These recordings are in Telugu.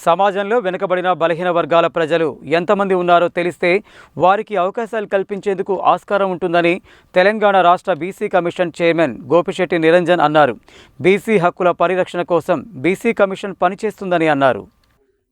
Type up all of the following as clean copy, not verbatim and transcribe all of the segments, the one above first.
సమాజంలో వెనుకబడిన బలహీన వర్గాల ప్రజలు ఎంతమంది ఉన్నారో తెలిస్తే వారికి అవకాశాలు కల్పించేందుకు ఆస్కారం ఉంటుందని తెలంగాణ రాష్ట్ర BC commission chairman Gopisetty Niranjan అన్నారు. బీసీ హక్కుల పరిరక్షణ కోసం బీసీ కమిషన్ పనిచేస్తుందని అన్నారు.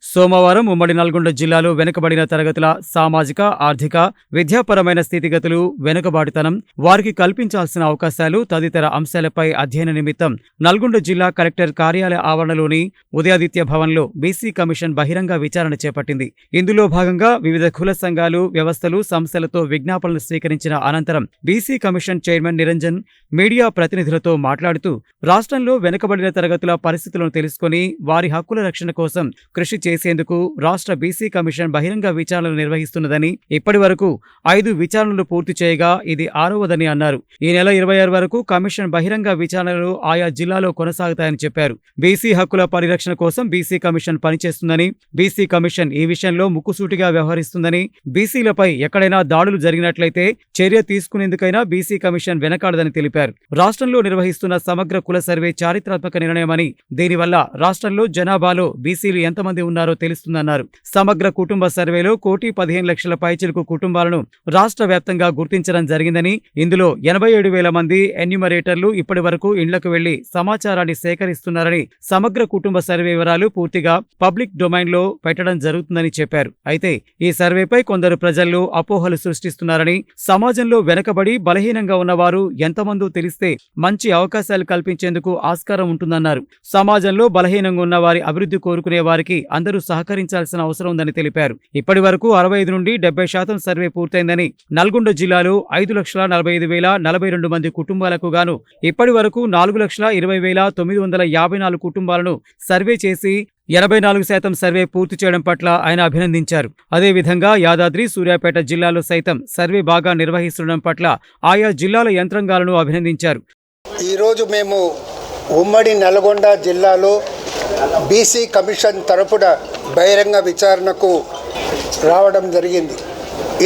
సోమవారం ఉమ్మడి నల్గొండ జిల్లాలో వెనుకబడిన తరగతుల సామాజిక, ఆర్థిక, విద్యాపరమైన స్థితిగతులు, వెనుకబాటుతనం, వారికి కల్పించాల్సిన అవకాశాలు తదితర అంశాలపై అధ్యయన నిమిత్తం నల్గొండ జిల్లా కలెక్టర్ కార్యాలయ ఆవరణలోని ఉదయాదిత్య భవన్లో బీసీ కమిషన్ బహిరంగ విచారణ చేపట్టింది. ఇందులో భాగంగా వివిధ కుల సంఘాలు, వ్యవస్థలు, సంస్థలతో విజ్ఞాపనలు స్వీకరించిన అనంతరం BC commission chairman Niranjan media ప్రతినిధులతో మాట్లాడుతూ రాష్ట్రంలో వెనుకబడిన తరగతుల పరిస్థితులను తెలుసుకుని వారి హక్కుల రక్షణ కోసం కృషి చేసేందుకు రాష్ట్ర బీసీ కమిషన్ బహిరంగ విచారణలు నిర్వహిస్తున్నదని, ఇప్పటి వరకు 5 విచారణలు పూర్తి చేయగా ఇది 6వదని అన్నారు. ఈ నెల 26 వరకు కమిషన్ బహిరంగ విచారణలు ఆయా జిల్లాలో కొనసాగుతాయని చెప్పారు. బీసీ హక్కుల పరిరక్షణ కోసం బీసీ కమిషన్ పనిచేస్తుందని, బీసీ కమిషన్ ఈ విషయంలో ముక్కుసూటిగా వ్యవహరిస్తుందని, బీసీలపై ఎక్కడైనా దాడులు జరిగినట్లయితే చర్య తీసుకునేందుకైనా బీసీ కమిషన్ వెనకాడదని తెలిపారు. రాష్ట్రంలో నిర్వహిస్తున్న సమగ్ర కుల సర్వే చారిత్రాత్మక నిర్ణయమని, దీనివల్ల రాష్ట్రంలో జనాభాలో బీసీలు ఎంతమంది ఉన్నారో తెలుస్తుందన్నారు. సమగ్ర కుటుంబ సర్వేలో 1,15,00,000 పైచిలుకు కుటుంబాలను రాష్ట్ర వ్యాప్తంగా గుర్తించడం జరిగిందని, ఇందులో 87,000 మంది ఎన్యూమరేటర్లు ఇప్పటి వరకు ఇండ్లకు వెళ్లి సమాచారాన్ని సేకరిస్తున్నారని, సమగ్ర కుటుంబ సర్వే వివరాలు పూర్తిగా పబ్లిక్ డొమైన్లో పెట్టడం జరుగుతుందని చెప్పారు. అయితే ఈ సర్వేపై కొందరు ప్రజల్లో అపోహలు సృష్టిస్తున్నారని, సమాజంలో వెనకబడి బలహీనంగా ఉన్నవారు ఎంతమందో తెలిస్తే మంచి అవకాశాలు కల్పించేందుకు ఆస్కారం ఉంటుందన్నారు. సమాజంలో బలహీనంగా ఉన్న వారి అభివృద్ధి కోరుకునే వారికి అందరూ సహకరించాల్సిన అవసరం ఉందని తెలిపారు. ఇప్పటి వరకు 65 నుండి 70% సర్వే పూర్తయిందని, నల్గొండ జిల్లాలో 5,45,042 మంది కుటుంబాలకు గాను ఇప్పటి వరకు 4,20,954 కుటుంబాలను సర్వే చేసి 84% సర్వే పూర్తి చేయడం పట్ల ఆయన అభినందించారు. అదేవిధంగా యాదాద్రి, సూర్యాపేట జిల్లాలో సైతం సర్వే బాగా నిర్వహిస్తుండడం పట్ల ఆయా జిల్లాల యంత్రాంగాలను అభినందించారు. ఈరోజు మేము ఉమ్మడి నల్గొండ జిల్లాలో బీసీ కమిషన్ తరపున బహిరంగ విచారణకు రావడం జరిగింది.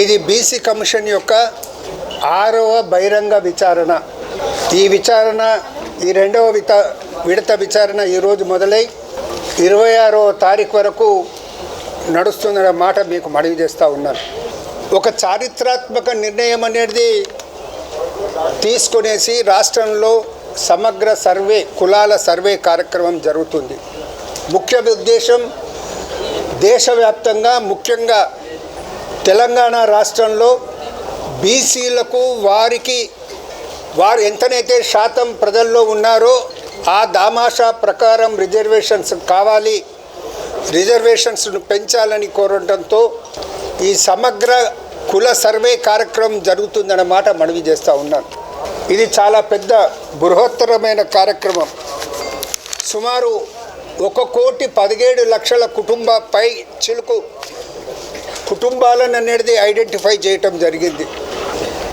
ఇది బీసీ కమిషన్ యొక్క 6వ బహిరంగ విచారణ. ఈ విచారణ ఈ 2వ విడత విచారణ ఈరోజు మొదలై 26వ తారీఖు వరకు నడుస్తుందన్న మాట మీకు మనవి చేస్తూ ఉన్నాను. ఒక చారిత్రాత్మక నిర్ణయం అనేది తీసుకునేసి రాష్ట్రంలో సమగ్ర సర్వే, కులాల సర్వే కార్యక్రమం జరుగుతుంది. ముఖ్య ఉద్దేశం దేశవ్యాప్తంగా, ముఖ్యంగా తెలంగాణ రాష్ట్రంలో బీసీలకు వారు ఎంతనైతే శాతం ప్రజల్లో ఉన్నారో ఆ దామాషా ప్రకారం రిజర్వేషన్స్ కావాలి, రిజర్వేషన్స్ను పెంచాలని కోరడంతో ఈ సమగ్ర కుల సర్వే కార్యక్రమం జరుగుతుందన్నమాట మనవి చేస్తూ ఉన్నాను. ఇది చాలా పెద్ద బృహత్తరమైన కార్యక్రమం. సుమారు 1,17,00,000 కుటుంబపై చిలుకు కుటుంబాలను అనేది ఐడెంటిఫై చేయటం జరిగింది.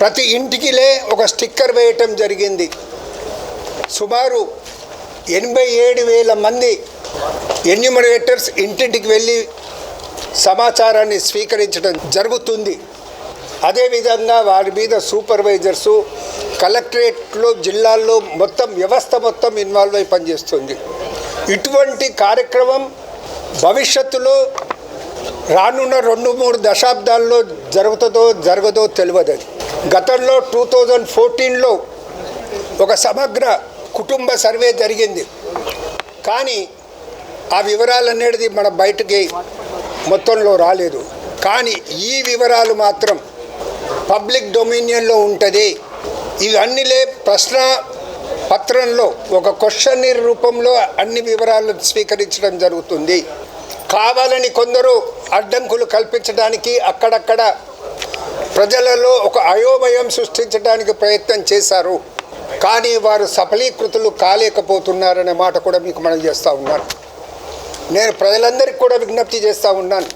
ప్రతి ఇంటికిలే ఒక స్టిక్కర్ వేయటం జరిగింది. సుమారు 87,000 మంది ఎన్యూమరేటర్స్ ఇంటింటికి వెళ్ళి సమాచారాన్ని స్వీకరించడం జరుగుతుంది. అదేవిధంగా వారి మీద సూపర్వైజర్సు, కలెక్టరేట్లో, జిల్లాల్లో మొత్తం వ్యవస్థ మొత్తం ఇన్వాల్వ్ అయి పనిచేస్తుంది. ఇటువంటి కార్యక్రమం భవిష్యత్తులో రానున్న 2-3 దశాబ్దాల్లో జరుగుతుందో జరగదో తెలియదు. గతంలో 2014లో ఒక సమగ్ర కుటుంబ సర్వే జరిగింది. కానీ ఆ వివరాలు అనేది మన బయటకి మొత్తంలో రాలేదు. కానీ ఈ వివరాలు మాత్రం పబ్లిక్ డొమినియన్లో ఉంటుంది. ఇవన్నీలే ప్రశ్న పత్రంలో ఒక క్వశ్చన్ రూపంలో అన్ని వివరాలు స్వీకరించడం జరుగుతుంది. కావాలని కొందరు అడ్డంకులు కల్పించడానికి, అక్కడక్కడ ప్రజలలో ఒక అయోమయం సృష్టించడానికి ప్రయత్నం చేశారు. కానీ వారు సఫలీకృతులు కాలేకపోతున్నారనే మాట కూడా మీకు మనం చేస్తూ ఉన్నాను. నేను ప్రజలందరికీ కూడా విజ్ఞప్తి చేస్తూ ఉన్నాను.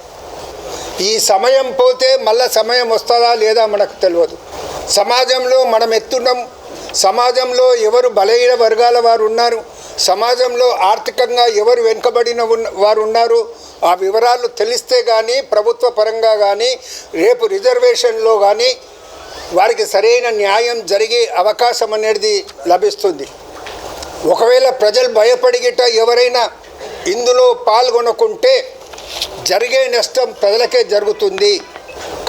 ఈ సమయం పోతే మళ్ళా సమయం వస్తుందా లేదా మనకు తెలియదు. సమాజంలో మనం ఎత్తున్నాం. సమాజంలో ఎవరు బలహీన వర్గాల వారు ఉన్నారు, సమాజంలో ఆర్థికంగా ఎవరు వెనుకబడిన వారు ఉన్నారు, ఆ వివరాలు తెలిస్తే కానీ ప్రభుత్వ పరంగా కానీ రేపు రిజర్వేషన్లో కానీ వారికి సరైన న్యాయం జరిగే అవకాశం అనేది లభిస్తుంది. ఒకవేళ ప్రజలు భయపడిగిట ఎవరైనా ఇందులో పాల్గొనకుంటే జరిగే నష్టం ప్రజలకే జరుగుతుంది.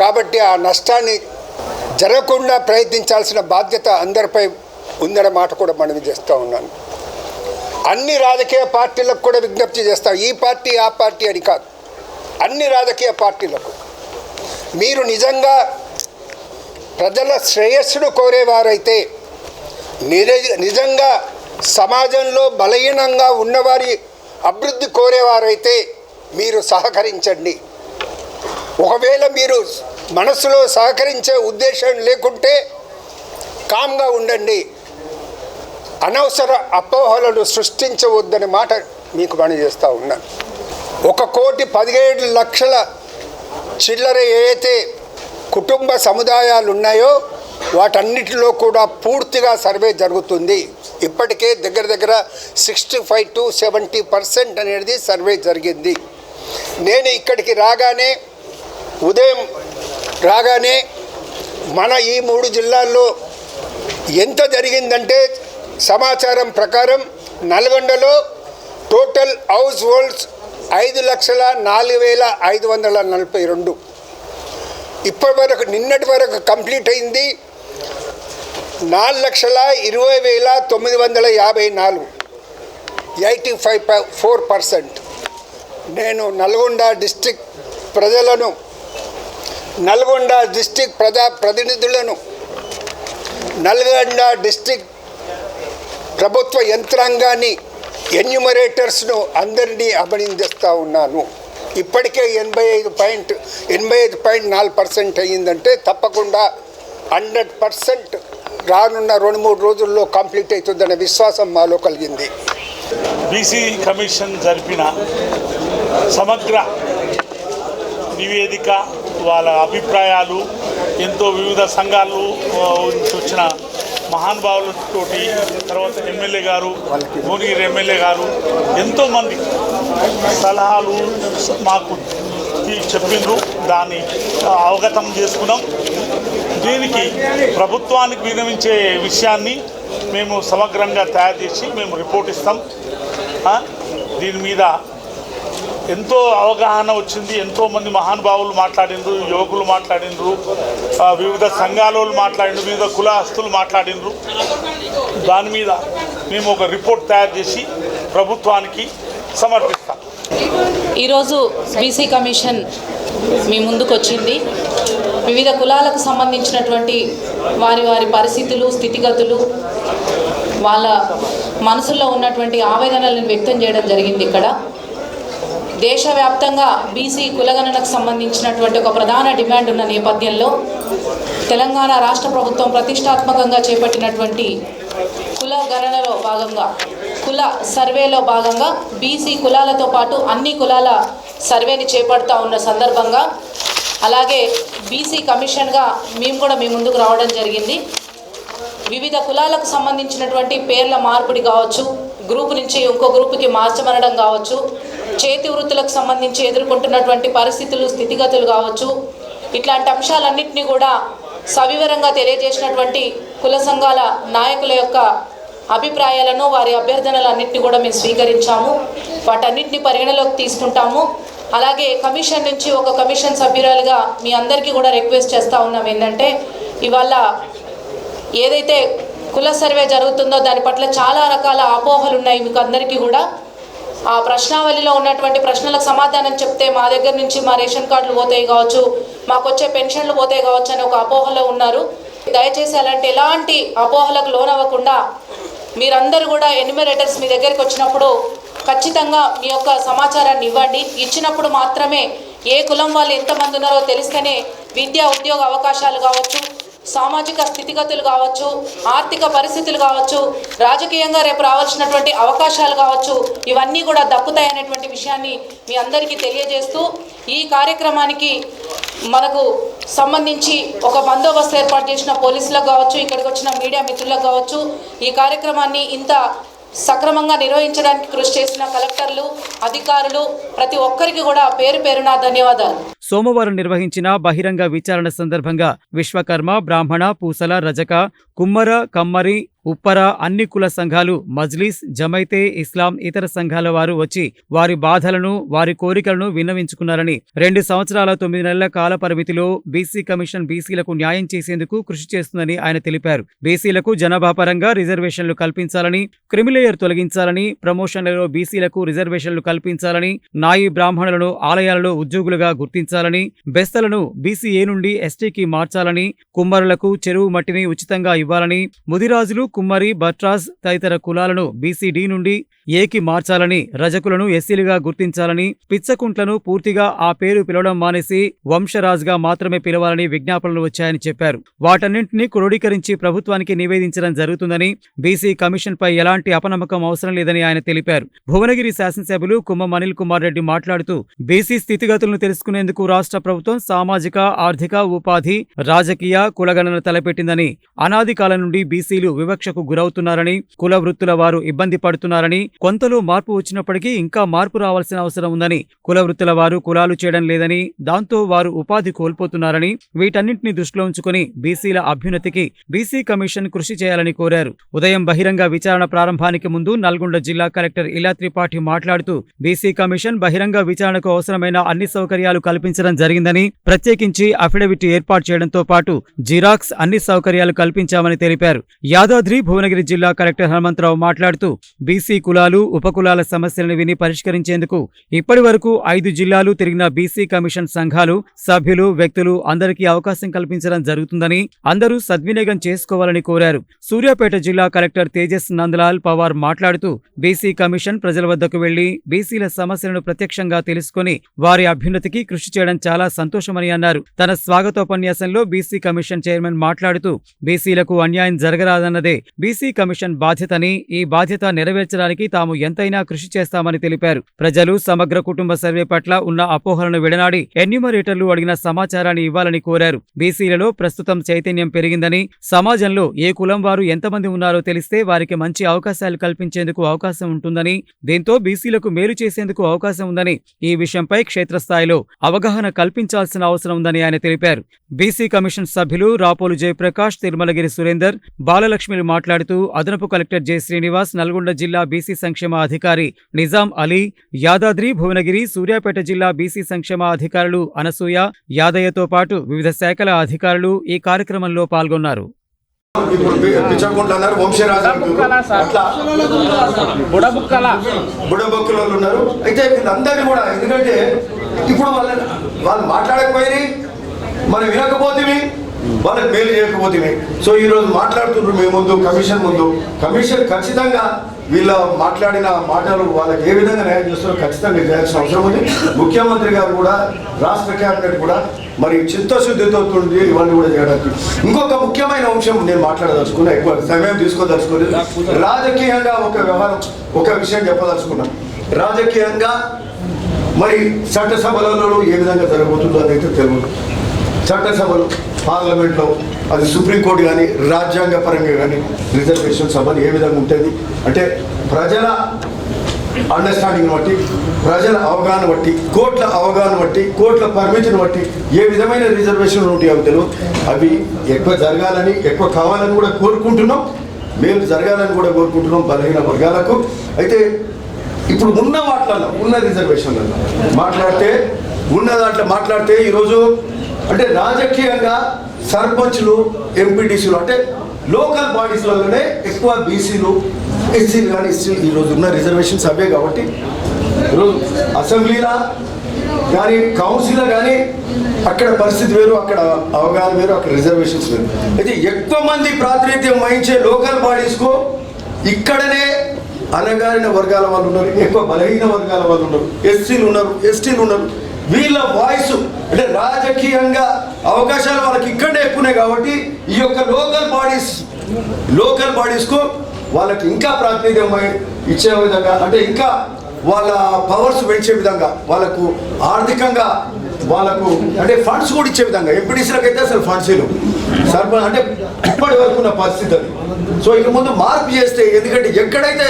కాబట్టి ఆ నష్టాన్ని జరగకుండా ప్రయత్నించాల్సిన బాధ్యత అందరిపై ఉందన్న మాట కూడా మనవి చేస్తూ ఉన్నాను. అన్ని రాజకీయ పార్టీలకు కూడా విజ్ఞప్తి చేస్తాం. ఈ పార్టీ ఆ పార్టీ అని కాదు, అన్ని రాజకీయ పార్టీలకు మీరు నిజంగా ప్రజల శ్రేయస్సును కోరేవారైతే, నిజంగా సమాజంలో బలహీనంగా ఉన్నవారి అభివృద్ధి కోరేవారైతే మీరు సహకరించండి. ఒకవేళ మీరు మనసులో సహకరించే ఉద్దేశం లేకుంటే కామ్గా ఉండండి. అనవసర అపోహలను సృష్టించవద్దనే మాట మీకు మనవి చేస్తూ ఉన్నాను. 1,17,00,000 చిల్లర ఏవైతే కుటుంబ సముదాయాలు ఉన్నాయో వాటన్నిటిలో కూడా పూర్తిగా సర్వే జరుగుతుంది. ఇప్పటికే దగ్గర 65 to 70% అనేది సర్వే జరిగింది. నేను ఇక్కడికి ఉదయం రాగానే మన ఈ 3 జిల్లాల్లో ఎంత జరిగిందంటే సమాచారం ప్రకారం నల్గొండలో టోటల్ హౌస్ హోల్డ్స్ 5,04,542. ఇప్పటి వరకు నిన్నటి వరకు కంప్లీట్ అయింది 4,20,954, 85.4%. నేను నల్గొండ డిస్ట్రిక్ట్ ప్రజలను, నల్గొండ డిస్ట్రిక్ట్ ప్రతినిధులను, నల్గొండ డిస్ట్రిక్ట్ ప్రభుత్వ యంత్రాంగాన్ని, ఎన్యూమరేటర్స్ను అందరినీ అభినందిస్తూ ఉన్నాను. ఇప్పటికే 85.4% అయ్యిందంటే తప్పకుండా 100% రానున్న 2-3 రోజుల్లో కంప్లీట్ అవుతుందనే విశ్వాసం మాలో కలిగింది. బీసీ కమిషన్ జరిపిన సమగ్ర నివేదిక, వాళ్ళ అభిప్రాయాలు, ఎంతో వివిధ సంఘాలు నుంచి వచ్చిన మహానుభావులతోటి, తర్వాత ఎమ్మెల్యే గారు, భువనగిరి ఎమ్మెల్యే గారు ఎంతోమంది సలహాలు మాకు చెప్పిండ్రు. దాన్ని అవగతం చేసుకున్నాం. దీనికి ప్రభుత్వానికి విన్నవించే విషయాన్ని మేము సమగ్రంగా తయారు చేసి మేము రిపోర్ట్ ఇస్తాం. దీని మీద ఎంతో అవగాహన వచ్చింది. ఎంతోమంది మహానుభావులు మాట్లాడినరు, యువకులు మాట్లాడినరు, వివిధ సంఘాల వాళ్ళు మాట్లాడినరు, వివిధ కులస్తులు మాట్లాడినరు. దాని మీద మేము ఒక రిపోర్ట్ తయారు చేసి ప్రభుత్వానికి సమర్పిస్తాం. ఈరోజు బీసీ కమిషన్ మీ ముందుకు వచ్చింది. వివిధ కులాలకు సంబంధించినటువంటి వారి పరిస్థితులు, స్థితిగతులు, వాళ్ళ మనసుల్లో ఉన్నటువంటి ఆవేదనలను వ్యక్తం చేయడం జరిగింది. ఇక్కడ దేశవ్యాప్తంగా బీసీ కులగణనకు సంబంధించినటువంటి ఒక ప్రధాన డిమాండ్ ఉన్న నేపథ్యంలో తెలంగాణ రాష్ట్ర ప్రభుత్వం ప్రతిష్టాత్మకంగా చేపట్టినటువంటి కుల గణనలో భాగంగా, కుల సర్వేలో భాగంగా బీసీ కులాలతో పాటు అన్ని కులాల సర్వేని చేపడుతూ ఉన్న సందర్భంగా, అలాగే బీసీ కమిషన్గా మేము కూడా మీ ముందుకు రావడం జరిగింది. వివిధ కులాలకు సంబంధించినటువంటి పేర్ల మార్పిడి కావచ్చు, గ్రూప్ నుంచి ఇంకో గ్రూపుకి మార్చమనడం కావచ్చు, చేతి వృత్తులకు సంబంధించి ఎదుర్కొంటున్నటువంటి పరిస్థితులు, స్థితిగతులు కావచ్చు, ఇట్లాంటి అంశాలన్నింటినీ కూడా సవివరంగా తెలియజేసినటువంటి కుల సంఘాల నాయకుల యొక్క అభిప్రాయాలను, వారి అభ్యర్థనలన్నింటినీ కూడా మేము స్వీకరించాము. వాటన్నింటినీ పరిగణలోకి తీసుకుంటాము. అలాగే కమిషన్ నుంచి ఒక కమిషన్ సభ్యురాలుగా మీ అందరికీ కూడా రిక్వెస్ట్ చేస్తూ ఉన్నాం ఏంటంటే, ఇవాళ ఏదైతే కుల సర్వే జరుగుతుందో దాని పట్ల చాలా రకాల అపోహలు ఉన్నాయి మీకు అందరికీ కూడా. ఆ ప్రశ్నావళిలో ఉన్నటువంటి ప్రశ్నలకు సమాధానం చెప్తే మా దగ్గర నుంచి మా రేషన్ కార్డులు పోతాయి కావచ్చు, మాకు వచ్చే పెన్షన్లు పోతాయి కావచ్చు అని ఒక అపోహలో ఉన్నారు. దయచేసి ఎలాంటి అపోహలకు లోనవ్వకుండా మీరందరూ కూడా ఎన్యూమరేటర్స్ మీ దగ్గరికి వచ్చినప్పుడు ఖచ్చితంగా మీ యొక్క సమాచారాన్ని ఇవ్వండి. ఇచ్చినప్పుడు మాత్రమే ఏ కులం వాళ్ళు ఎంతమంది ఉన్నారో తెలిస్తేనే విద్యా ఉద్యోగ అవకాశాలు కావచ్చు, సామాజిక స్థితిగతులు కావచ్చు, ఆర్థిక పరిస్థితులు కావచ్చు, రాజకీయంగా రేపు రావాల్సినటువంటి అవకాశాలు కావచ్చు, ఇవన్నీ కూడా దక్కుతాయనేటువంటి విషయాన్ని మీ అందరికీ తెలియజేస్తూ, ఈ కార్యక్రమానికి మనకు సంబంధించి ఒక బందోబస్తు ఏర్పాటు చేసిన పోలీసులకు కావచ్చు, ఇక్కడికి వచ్చిన మీడియా మిత్రులకు కావచ్చు, ఈ కార్యక్రమాన్ని ఇంత సక్రమంగా నిర్వహించడానికి కృషి చేసిన కలెక్టర్లు, అధికారులు, ప్రతి ఒక్కరికి కూడా పేరు పేరున ధన్యవాదాలు. సోమవారం నిర్వహించిన బహిరంగ విచారణ సందర్భంగా విశ్వకర్మ, బ్రాహ్మణ, పూసల, రజక, కుమ్మర, కమ్మరి, ఉప్పర అన్ని కుల సంఘాలు, మజ్లిస్, జమైతే ఇస్లాం ఇతర సంఘాల వారు వచ్చి వారి బాధలను, వారి కోరికలను విన్నవించుకున్నారని 2 సంవత్సరాల 9 నెలల కాల పరిమితిలో బీసీ కమిషన్ బీసీలకు న్యాయం చేసేందుకు కృషి చేస్తుందని ఆయన తెలిపారు. బీసీలకు జనాభా పరంగా రిజర్వేషన్లు కల్పించాలని, క్రిమిలేయర్ తొలగించాలని, ప్రమోషన్లలో బీసీలకు రిజర్వేషన్లు కల్పించాలని, నాయి బ్రాహ్మణులను ఆలయాలలో ఉద్యోగులుగా గుర్తించాలని, బెస్తలను బీసీఏ నుండి ఎస్టీకి మార్చాలని, కుమ్మరులకు చెరువు మట్టిని ఉచితంగా ఇవ్వాలని, ముదిరాజులు, కుమ్మరి, బట్రాజ్ తదితర కులాలను బీసీడీ నుండి ఏకి మార్చాలని, రజకులను ఎస్సీలుగా గుర్తించాలని, పిచ్చకుంట్లను పూర్తిగా ఆ పేరు పిలవడం మానేసి వంశరాజ్గా మాత్రమే పిలవాలని విజ్ఞాపనలు వచ్చాయని చెప్పారు. వాటన్నింటినీ క్రోడీకరించి ప్రభుత్వానికి నివేదించడం జరుగుతుందని, బీసీ కమిషన్పై ఎలాంటి అపనమ్మకం అవసరం లేదని ఆయన తెలిపారు. భువనగిరి శాసనసభ్యులు కుమ్మం అనిల్ కుమార్ రెడ్డి మాట్లాడుతూ బీసీ స్థితిగతులను తెలుసుకునేందుకు రాష్ట్ర ప్రభుత్వం సామాజిక, ఆర్థిక, ఉపాధి, రాజకీయ, కులగణన తలపెట్టిందని, అనాది కాలం నుండి బీసీలు వివక్షకు గురవుతున్నారని, కుల వృత్తుల వారు ఇబ్బంది పడుతున్నారని, కొంతలో మార్పు వచ్చినప్పటికీ ఇంకా మార్పు రావాల్సిన అవసరం ఉందని, కుల వృత్తుల వారు కులాలు చేయడం లేదని, దాంతో వారు ఉపాధి కోల్పోతున్నారని, వీటన్నింటినీ దృష్టిలో ఉంచుకుని బీసీల అభ్యున్నతికి బీసీ కమిషన్ కృషి చేయాలని కోరారు. ఉదయం బహిరంగ విచారణ ప్రారంభానికి ముందు నల్గొండ జిల్లా కలెక్టర్ ఇలా త్రిపాఠి మాట్లాడుతూ బీసీ కమిషన్ బహిరంగ విచారణకు అవసరమైన అన్ని సౌకర్యాలు కల్పించడం జరిగిందని, ప్రత్యేకించి అఫిడవిట్ ఏర్పాటు చేయడంతో పాటు జిరాక్స్ అన్ని సౌకర్యాలు కల్పించామని తెలిపారు. యాదాద్రి భువనగిరి జిల్లా కలెక్టర్ హనుమంతరావు మాట్లాడుతూ బీసీ కులాలు, ఉపకులాల సమస్యలను విని పరిష్కరించేందుకు ఇప్పటి వరకు 5 జిల్లాలు తిరిగిన బీసీ కమిషన్ సంఘాలు, సభ్యులు, వ్యక్తులు అందరికీ అవకాశం కల్పించడం జరుగుతుందని, అందరూ సద్వినియోగం చేసుకోవాలని కోరారు. సూర్యాపేట జిల్లా కలెక్టర్ తేజస్ నందలాల్ పవార్ మాట్లాడుతూ బీసీ కమిషన్ ప్రజల వద్దకు వెళ్లి బీసీల సమస్యలను ప్రత్యక్షంగా తెలుసుకుని వారి అభ్యున్నతికి కృషి చేయడం చాలా సంతోషమని అన్నారు. తన స్వాగతోపన్యాసంలో బీసీ కమిషన్ చైర్మన్ మాట్లాడుతూ బీసీలకు అన్యాయం జరగరాదన్నదే బీసీ కమిషన్ బాధ్యతని, ఈ బాధ్యత నెరవేర్చడానికి తాము ఎంతైనా కృషి చేస్తామని తెలిపారు. ప్రజలు సమగ్ర కుటుంబ సర్వే పట్ల ఉన్న అపోహలను విడనాడి ఎన్యూమరేటర్లు అడిగిన సమాచారాన్ని ఇవ్వాలని కోరారు. బీసీలలో ప్రస్తుతం చైతన్యం పెరిగిందని, సమాజంలో ఏ కులం వారు ఎంతమంది ఉన్నారో తెలిస్తే వారికి మంచి అవకాశాలు కల్పించేందుకు అవకాశం ఉంటుందని, దీంతో బీసీలకు మేలు చేసేందుకు అవకాశం ఉందని, ఈ విషయంపై క్షేత్రస్థాయిలో అవగాహన కల్పించాల్సిన అవసరం ఉందని ఆయన తెలిపారు. బీసీ కమిషన్ సభ్యులు రాపోలు జయప్రకాష్, తిరుమలగిరి సురేందర్, బాలలక్ష్మిలు మాట్లాడుతూ అదనపు కలెక్టర్ జె శ్రీనివాస్, నల్గొండ జిల్లా బీసీ సంక్షేమ అధికారి నిజాం అలీ, యాదాద్రి భువనగిరి, సూర్యాపేట జిల్లా బీసీ సంక్షేమ అధికారులు అనసూయ, యాదయ్యతో పాటు వివిధ శాఖల అధికారులు ఈ కార్యక్రమంలో పాల్గొన్నారు. బుడబొక్కులు ఉన్నారు. అయితే వీళ్ళందరినీ కూడా, ఎందుకంటే ఇప్పుడు వాళ్ళు మాట్లాడకపోయి మనం వినకపోతే వాళ్ళకి మేలు చేయకపోతే, సో ఈరోజు మాట్లాడుతున్నారు మేము ముందు కమిషన్ ఖచ్చితంగా వీళ్ళ మాట్లాడిన మాటలు వాళ్ళకి ఏ విధంగా న్యాయం చేస్తారో ఖచ్చితంగా చేయాల్సిన అవసరం ఉంది. ముఖ్యమంత్రి గారు కూడా, రాష్ట్ర క్యాబినెట్ కూడా మరి చిత్తశుద్ధితో ఇవన్నీ కూడా చేయడానికి. ఇంకొక ముఖ్యమైన అంశం నేను మాట్లాడదలుచుకున్నా, ఎక్కువ సమయం తీసుకోదలుచుకోలేదు. రాజకీయంగా ఒక విషయం చెప్పదలుచుకున్నాను. రాజకీయంగా మరి చట్టసభలలో ఏ విధంగా జరగబోతుందో అదైతే తెలియదు. చట్టసభలు, పార్లమెంట్లో, అది సుప్రీంకోర్టు కానీ రాజ్యాంగ పరంగా కానీ రిజర్వేషన్ సభలు ఏ విధంగా ఉంటుంది అంటే ప్రజల అండర్స్టాండింగ్ బట్టి, ప్రజల అవగాహన బట్టి, కోర్టుల అవగాహన బట్టి, కోర్టుల పర్మిషన్ బట్టి ఏ విధమైన రిజర్వేషన్లు ఉంటాయో తెలియదు. అవి ఎక్కువ జరగాలని, ఎక్కువ కావాలని కూడా కోరుకుంటున్నాం. మేము జరగాలని కూడా కోరుకుంటున్నాం బలహీన వర్గాలకు. అయితే ఇప్పుడు ఉన్న వాటిలలో, ఉన్న రిజర్వేషన్లలో మాట్లాడితే ఈరోజు అంటే రాజకీయంగా సర్పంచ్లు, ఎంపీటీసీలు అంటే లోకల్ బాడీస్లలోనే ఎక్కువ బీసీలు, ఎస్సీలు కానీ ఎస్సీలు ఈరోజు ఉన్న రిజర్వేషన్స్ అవే. కాబట్టి ఈరోజు అసెంబ్లీలో కానీ కౌన్సిల్లో కానీ అక్కడ పరిస్థితి వేరు, అక్కడ అవగాహన వేరు, అక్కడ రిజర్వేషన్స్ వేరు. అయితే ఎక్కువ మంది ప్రాతినిధ్యం వహించే లోకల్ బాడీస్కు ఇక్కడనే అనగారిన వర్గాల వాళ్ళు ఉన్నారు, ఎక్కువ బలహీన వర్గాల వాళ్ళు ఉన్నారు, ఎస్సీలు ఉన్నారు, ఎస్టీలు ఉన్నారు. వీళ్ళ వాయిస్ అంటే రాజకీయంగా అవకాశాలు వాళ్ళకి ఇక్కడే ఎక్కువనే. కాబట్టి ఈ యొక్క లోకల్ బాడీస్కు వాళ్ళకి ఇంకా ప్రాతినిధ్యం ఇచ్చే విధంగా, అంటే ఇంకా వాళ్ళ పవర్స్ పెంచే విధంగా, వాళ్ళకు ఆర్థికంగా వాళ్ళకు అంటే ఫండ్స్ కూడా ఇచ్చే విధంగా. ఎంపీడీసీలకు అయితే అసలు ఫండ్స్ లేవు, సర్పంచ్ అంటే ఇప్పటి వరకు ఉన్న పరిస్థితి అది. సో ఇక ముందు మార్పు చేస్తే, ఎందుకంటే ఎక్కడైతే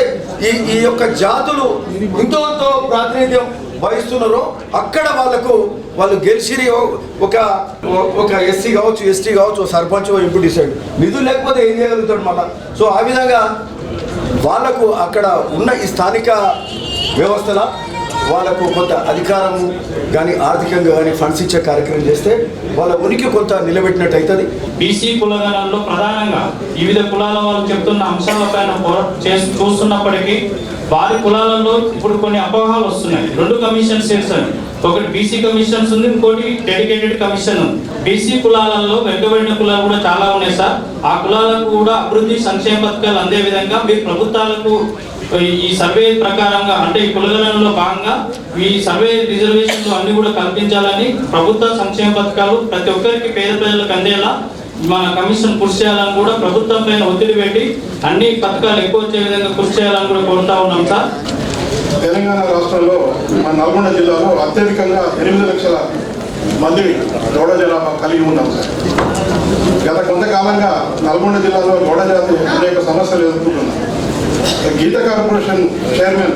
ఈ యొక్క జాతులు ఇంతో ప్రాతినిధ్యం వహిస్తున్నారో అక్కడ వాళ్ళు గెలిచి ఒక ఎస్సీ కావచ్చు, ఎస్టీ కావచ్చు, సర్పంచ్, ఎంపీటీ సైడ్ నిధులు లేకపోతే ఏం చేయగలుగుతాడు మళ్ళా. సో ఆ విధంగా వాళ్ళకు అక్కడ ఉన్న ఈ స్థానిక వ్యవస్థల వాళ్ళకు కొంత అధికారము కానీ ఆర్థికంగా కానీ ఫండ్స్ ఇచ్చే కార్యక్రమం చేస్తే వాళ్ళ ఉనికి కొంత నిలబెట్టినట్టు అవుతుంది. బీసీ కులగణాల్లో ప్రధానంగా వివిధ కులాల వాళ్ళు చెప్తున్న అంశాలపైన చూస్తున్నప్పటికీ వారి కులాలలో ఇప్పుడు కొన్ని అపోహలు వస్తున్నాయి. 2 కమిషన్స్ చేశారు. ఒకటి బీసీ కమిషన్స్ ఉంది, ఇంకోటి డెడికేటెడ్ కమిషన్ ఉంది. బీసీ కులాలలో వెనుకబడిన కులాలు కూడా చాలా ఉన్నాయి సార్. ఆ కులాలకు కూడా అభివృద్ధి సంక్షేమ పథకాలు అందే విధంగా మీరు ప్రభుత్వాలకు ఈ సర్వే ప్రకారంగా అంటే ఈ కులగణనలో భాగంగా ఈ సర్వే రిజర్వేషన్లు అన్ని కూడా కల్పించాలని ప్రభుత్వ సంక్షేమ పథకాలు ప్రతి ఒక్కరికి పేద ప్రజలకు అందేలా మన కమిషన్ కృషి చేయాలని కూడా ప్రభుత్వం పైన ఒత్తిడి పెట్టి అన్ని పథకాలు ఎక్కువ వచ్చే విధంగా కృషి చేయాలని కూడా కోరుతా ఉన్నాం సార్. తెలంగాణ రాష్ట్రంలో మన నల్గొండ జిల్లాలో అత్యధికంగా 8 లక్షల మంది గౌడ జనాభా కలిగి ఉన్నాం సార్. గత కొంతకాలంగా నల్గొండ జిల్లాలో గౌడ జాతి అనేక సమస్యలు ఎదుర్కొంటున్నాం. గీత కార్పొరేషన్ చైర్మన్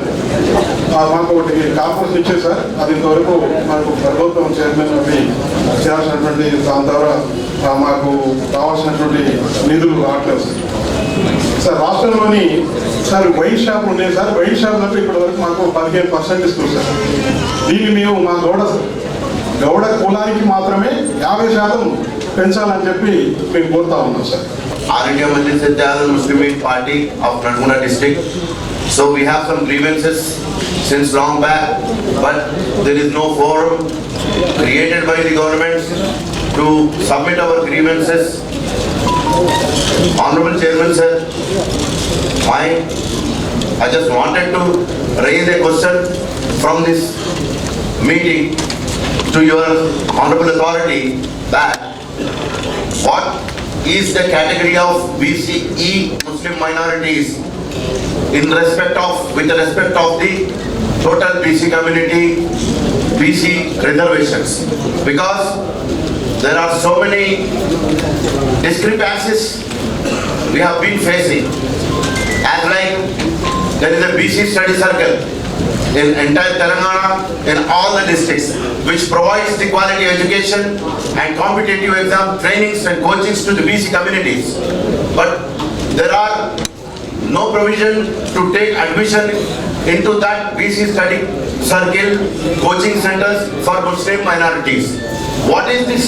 మాకు ఒకటి కార్పొరేషన్ ఇచ్చేది సార్. అది ఇంతవరకు మనకు ప్రభుత్వం చైర్మన్ అవి చేయాల్సినటువంటి దాని ద్వారా మాకు కావాల్సినటువంటి నిధులు రావట్లేదు సార్. రాష్ట్రంలోని సార్ వైన్ షాపులు ఉన్నాయి సార్. వైన్ షాపులకు ఇప్పటి వరకు మాకు 15% ఇస్తుంది సార్. దీన్ని మేము మా గౌడ కులానికి మాత్రమే 50% పెంచాలని చెప్పి మేము కోరుతా ఉన్నాం sir. All India Majlis Settiyadal Muslim League Party of Nalgonda district. So we have some grievances since long back, but there is no forum created by the government to submit our grievances. Honorable Chairman sir, I just wanted to raise a question from this meeting to your honorable authority that what is the category of BCE Muslim minorities with respect of the total BC community, BC reservations, because there are so many discrepancies we have been facing. As like there is a BC study circle in entire Telangana, in all the districts, which provides the quality education and competitive exam trainings and coachings to the BC communities. But there are no provision to take admission into that BC study circle coaching centers for Muslim minorities. What is this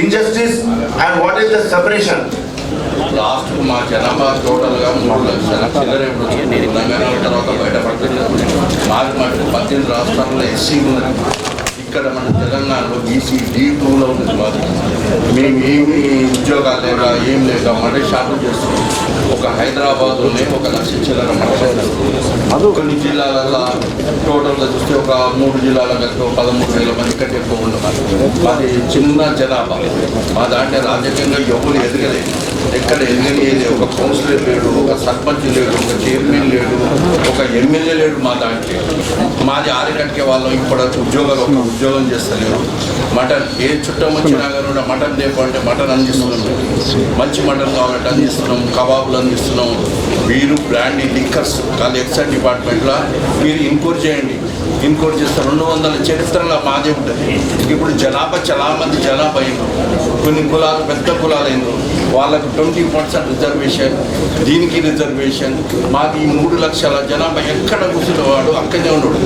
injustice and what is the separation? Last మా జనాభా టోటల్గా 3 లక్షల చిల్లర తెలంగాణ తర్వాత బయటపడుతుంది. మాకు 18 రాష్ట్రాల్లో ఎస్సీ ఉన్నది. ఇక్కడ మన తెలంగాణలో బీసీ D2లో ఉంది. మాది మేము ఏమి ఉద్యోగాలు లేక ఏం లేక మళ్ళీ షాపులు చేస్తున్నాం. ఒక హైదరాబాద్లోనే 1 లక్ష చిల్లర మనుషులు. కొన్ని జిల్లాలలో టోటల్గా చూస్తే ఒక 3 జిల్లాల కలిపి 13,000 మంది కంటే ఎక్కువ ఉండదు. మాది చిన్న జనాభా. మా దాంట్లో రాజకీయంగా ఎవరు ఎదగలేదు. ఎక్కడ ఎదగలేదు. ఒక కౌన్సిలర్ లేడు, ఒక సర్పంచ్ లేడు, ఒక చైర్మన్ లేడు, ఒక ఎమ్మెల్యే లేడు. మా దాంట్లో మాది ఆరికట్కే వాళ్ళం. ఇప్పుడు ఉద్యోగాలు ఒక ఉద్యోగం చేస్తలేరు. మటన్ ఏ చుట్టం వచ్చినా కానీ మటన్ లేకుంటే మటన్ అందిస్తున్నాం. మంచి మటన్ కావాలంటే అందిస్తున్నాం. కబాబులు అందిస్తున్నాం. వీరు బ్రాండీ లిక్కర్స్ కానీ ఎక్సైజ్ డిపార్ట్మెంట్లో మీరు ఇంక్వైరీ చేయండి. ఇంక్వైరీ చేస్తే 200 చరిత్రలో మాదే ఉంటుంది. ఇప్పుడు జనాభా చాలా మంది జనాభా అయినారు. కొన్ని కులాలు పెద్ద కులాలు అయినారు. వాళ్ళకు 20% రిజర్వేషన్, దీనికి రిజర్వేషన్. మాకు ఈ 3 లక్షల జనాభా ఎక్కడ కూర్చునేవాడు అక్కడే ఉండడు.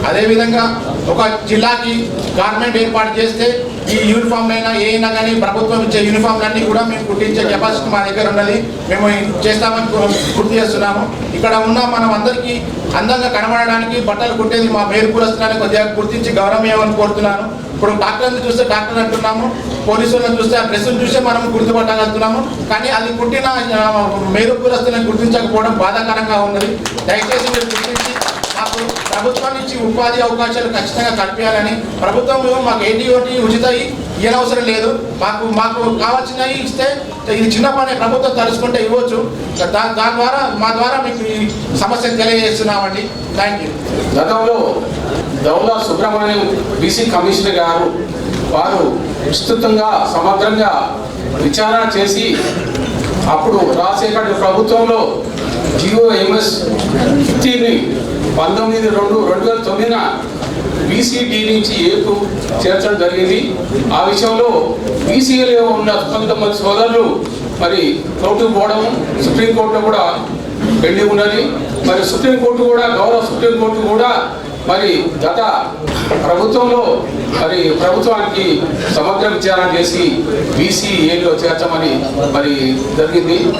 అదేవిధంగా ఒక జిల్లాకి గవర్నమెంట్ ఏర్పాటు చేస్తే ఈ యూనిఫామ్లు అయినా ఏమైనా కానీ ప్రభుత్వం ఇచ్చే యూనిఫామ్లన్నీ కూడా మేము కుట్టించే కెపాసిటీ మా దగ్గర ఉన్నది. మేము చేస్తామని గుర్తు చేస్తున్నాము. ఇక్కడ ఉన్న మనం అందరికీ అందంగా కనబడడానికి బట్టలు కుట్టేది మా మేలు కులస్తున్నాన్ని కొద్దిగా గుర్తించి గౌరవం ఇవ్వమని కోరుతున్నాను. ఇప్పుడు డాక్టర్ని చూస్తే డాక్టర్ అంటున్నాము, పోలీసులను చూస్తే ఆ డ్రెస్సును చూస్తే మనం గుర్తుపట్టగలుగుతున్నాము. కానీ అది కుట్టిన మేలు కులస్తున్నాన్ని గుర్తించకపోవడం బాధాకరంగా ఉన్నది. దయచేసి మీరు గుర్తించి మాకు ప్రభుత్వం నుంచి ఉపాధి అవకాశాలు ఖచ్చితంగా కల్పించాలని. ప్రభుత్వం మాకు ఏటి ఉచిత ఇవ్వనవసరం లేదు. మాకు కావాల్సినవి ఇస్తే ఇది చిన్న పని ప్రభుత్వం తలుచుకుంటే ఇవ్వచ్చు. దాని ద్వారా మా ద్వారా మీకు ఈ సమస్యను తెలియజేస్తున్నామండి. Thank you. గతంలో దౌలా సుబ్రహ్మణ్యం బీసీ కమిషనర్ గారు వారు విస్తృతంగా సమగ్రంగా విచారణ చేసి అప్పుడు రాజశేఖర్ ప్రభుత్వంలో GOMS 15/2009 బీసీడీ నుంచి ఏకు చేర్చడం జరిగింది. ఆ విషయంలో బీసీఏలో ఉన్న కొంతమంది సోదరులు మరి కోర్టుకు పోవడం, సుప్రీంకోర్టులో కూడా పెండింగ్ ఉన్నది. మరి సుప్రీంకోర్టు కూడా, గౌరవ సుప్రీంకోర్టు కూడా మరి గత ప్రభుత్వంలో మరి ప్రభుత్వానికి సమగ్ర విచారణ చేసి బీసీఏలో చేర్చమని మరి జరిగింది.